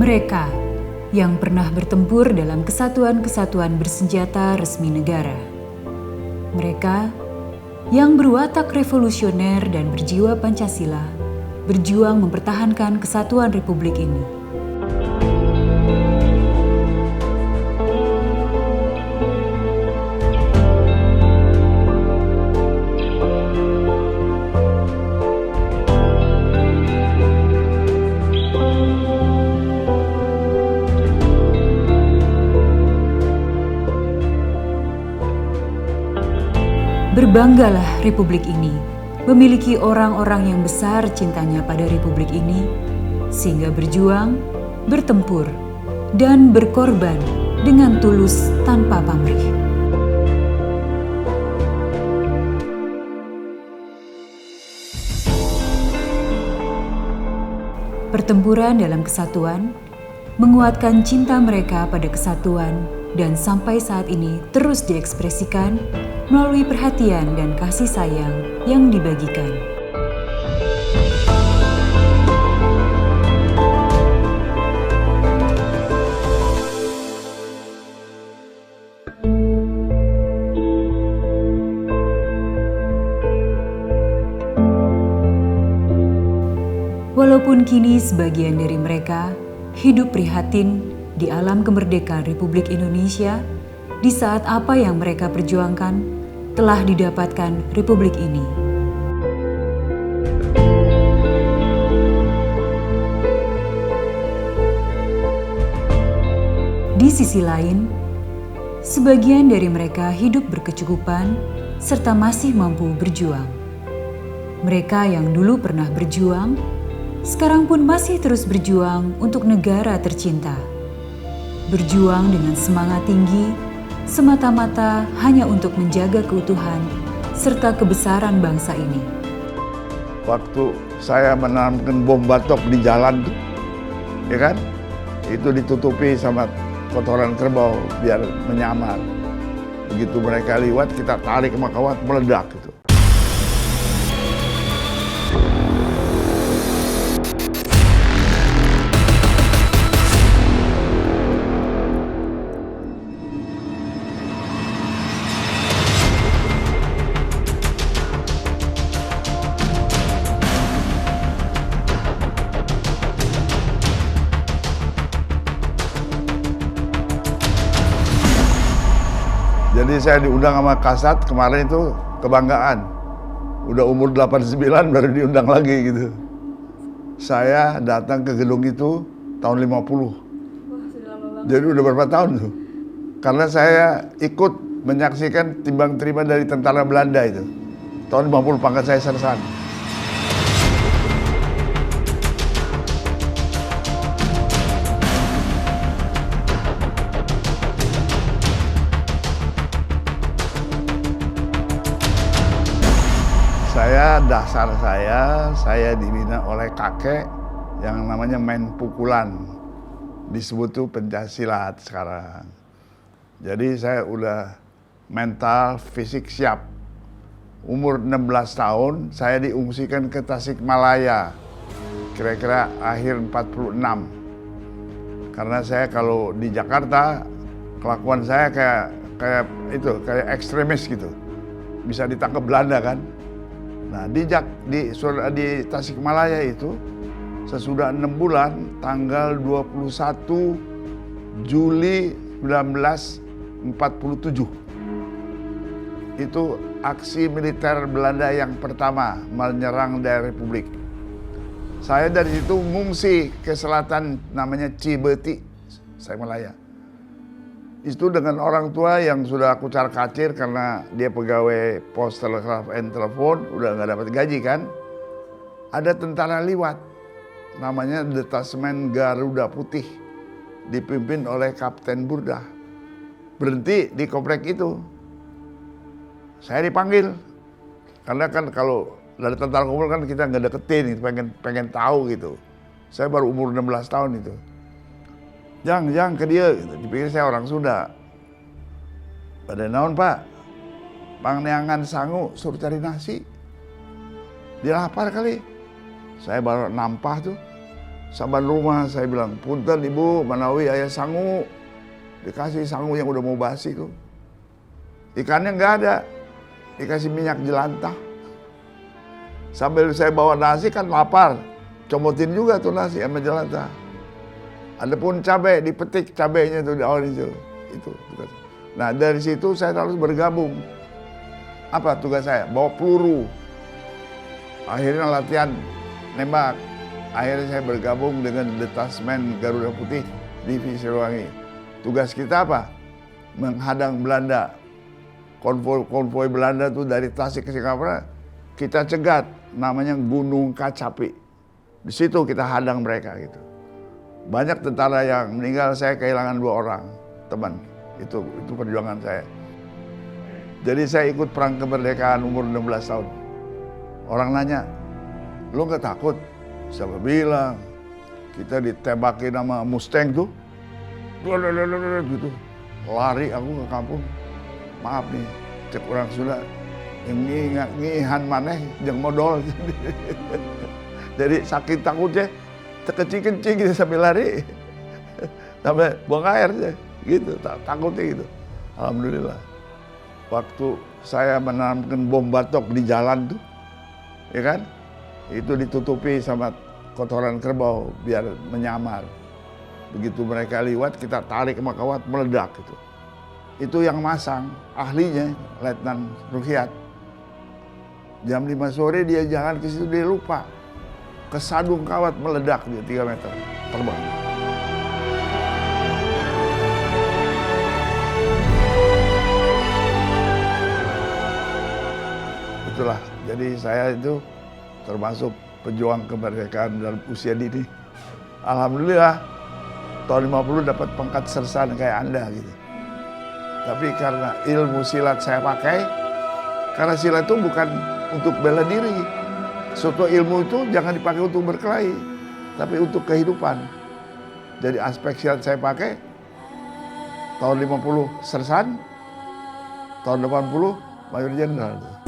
Mereka yang pernah bertempur dalam kesatuan-kesatuan bersenjata resmi negara. Mereka yang berwatak revolusioner dan berjiwa Pancasila, berjuang mempertahankan kesatuan Republik ini. Berbanggalah Republik ini memiliki orang-orang yang besar cintanya pada Republik ini, sehingga berjuang, bertempur, dan berkorban dengan tulus tanpa pamrih. Pertempuran dalam kesatuan menguatkan cinta mereka pada kesatuan dan sampai saat ini terus diekspresikan melalui perhatian dan kasih sayang yang dibagikan. Walaupun kini sebagian dari mereka hidup prihatin di alam kemerdekaan Republik Indonesia, di saat apa yang mereka perjuangkan telah didapatkan Republik ini. Di sisi lain, sebagian dari mereka hidup berkecukupan serta masih mampu berjuang. Mereka yang dulu pernah berjuang, sekarang pun masih terus berjuang untuk negara tercinta. Berjuang dengan semangat tinggi, semata-mata hanya untuk menjaga keutuhan serta kebesaran bangsa ini. Waktu saya menanamkan bom batok di jalan tuh, ya kan? Itu ditutupi sama kotoran kerbau biar menyamar. Begitu mereka lewat, kita tarik sama kawat, meledak gitu. Jadi saya diundang sama Kasat kemarin itu kebanggaan. Udah umur 89 baru diundang lagi gitu. Saya datang ke gedung itu tahun 50. Wah, sudah lama banget. Jadi udah berapa tahun tuh? Karena saya ikut menyaksikan timbang terima dari tentara Belanda itu. Tahun 50 pangkat saya sersan. Dasar saya dibina oleh kakek yang namanya main pukulan. Disebut tuh pencaksilat sekarang. Jadi saya udah mental, fisik siap. Umur 16 tahun saya diungsikan ke Tasikmalaya. Kira-kira akhir 46. Karena saya kalau di Jakarta kelakuan saya kayak ekstremis gitu. Bisa ditangkap Belanda kan. Nah, di Tasikmalaya itu sesudah 6 bulan, tanggal 21 Juli 1947. Itu aksi militer Belanda yang pertama menyerang daerah Republik. Saya dari situ ngungsi ke selatan namanya Cibeti, Tasikmalaya. Itu dengan orang tua yang sudah kucar-kacir karena dia pegawai pos telegraf and telepon, udah nggak dapat gaji kan. Ada tentara liwat, namanya Detasemen Garuda Putih, dipimpin oleh Kapten Burdah. Berhenti di komplek itu. Saya dipanggil, karena kan kalau dari tentara kumpul kan kita nggak deketin, pengen tahu gitu. Saya baru umur 16 tahun itu. Jang ke dia, gitu. Dipikir saya orang Sunda. Pada naon Pak, Pangneangan sangu suruh cari nasi. Dia lapar kali. Saya baru nampah tuh. Saban rumah saya bilang, punten ibu, manawi aya sangu. Dikasih sangu yang udah mau basi tuh. Ikannya nggak ada, dikasih minyak jelantah. Sambil saya bawa nasi kan lapar, comotin juga tuh nasi sama jelantah. Adapun cabai, dipetik cabainya tuh di awal itu. Nah dari situ saya harus bergabung. Apa tugas saya? Bawa peluru. Akhirnya latihan nembak. Akhirnya saya bergabung dengan Detasmen Garuda Putih Divisi Siliwangi. Tugas kita apa? Menghadang Belanda. Konvoi Belanda tuh dari Tasik ke Singapura, kita cegat, namanya Gunung Kacapi. Di situ kita hadang mereka gitu. Banyak tentara yang meninggal, saya kehilangan 2 orang teman. Itu perjuangan saya. Jadi saya ikut perang kemerdekaan umur 16 tahun. Orang nanya, "Lo nggak takut?" Siapa bilang, kita ditembakin sama Mustang tuh, gitu. Lari aku ke kampung. Maaf nih, cek orang Sunda, yang ngihan maneh jeung modal. Jadi sakit takutnya, terkencing-kencing gitu sambil lari. Sampai buang air aja, gitu, takutnya gitu. Alhamdulillah. Waktu saya menanamkan bom batok di jalan tuh, ya kan? Itu ditutupi sama kotoran kerbau biar menyamar. Begitu mereka lewat, kita tarik sama kawat, meledak gitu. Itu yang masang, ahlinya, Letnan Ruhyat. Jam 5 sore dia jalan ke situ, dia lupa. Kesadung kawat, meledak dia 3 meter, terbang. Itulah, jadi saya itu termasuk pejuang kemerdekaan dalam usia dini. Alhamdulillah, tahun 50 dapat pangkat sersan kayak Anda gitu. Tapi karena ilmu silat saya pakai, karena silat itu bukan untuk bela diri. Suatu ilmu itu jangan dipakai untuk berkelahi, tapi untuk kehidupan. Jadi aspek silat saya pakai, tahun 50 sersan, tahun 80 mayor jenderal.